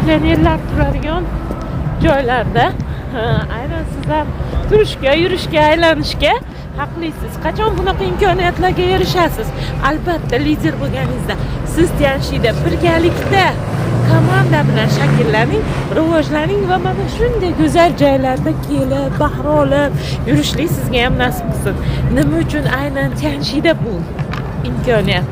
millionerlar turadigan joylarda aynan sizlar turishga, yurishga, aylanishga haqlisiz. Qachon bunaqa imkoniyatlarga erishasiz? Albatta, lider bo'lganingizda siz Tianshida birgalikda komanda bilan shakllaning, rivojlaning va mana shunday go'zal joylarda kelib, bahra olib yurishlik sizga ham nasib qilsin. Nima uchun aynan Tianshida bu imkoniyat?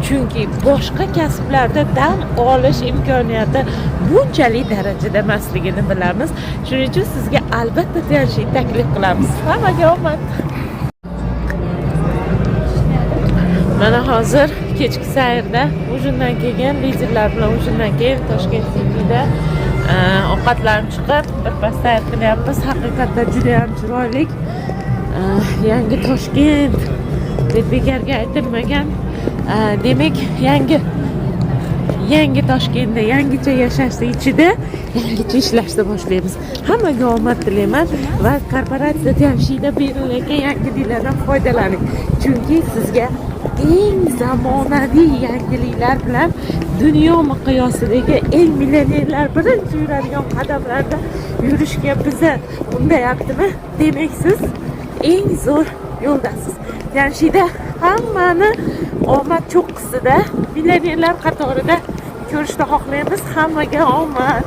Chunki boshqa kasblarda dam olish imkoniyati bunchalik darajada emasligini bilamiz. Shuning uchun sizga albatta Tianshida taklif qilamiz. Hammaga omad. Mana hozir kechki sayrda o'shandan kelgan liderlar bilan o'shandan keyin Toshkent City'da ovqatlanib chiqib birpas sayr qilyapmiz. Haqiqatda juda ham chiroyli. Yangi Toshkent deb bekarga aytilmagan. Demak, yangi Toshkentda yangicha yashashni ichida yangicha ishlashni boshlaymiz. Hammaga omad tilayman va korporatsiya Tianshida berilgan yangiliklardan foydalaning. Chunki sizga eng zamonaviy yangiliklar bilan dunyo miqyosidagi eng millionerlar birinchi yuradigan qadamlarda yurishga biza undayaptimi? Demak, siz eng zo'r yo'ldasiz. Tianshida hammani omad cho'qqisida millionerlar qatorida ko'rishni xohlaymiz. Hammaga omad.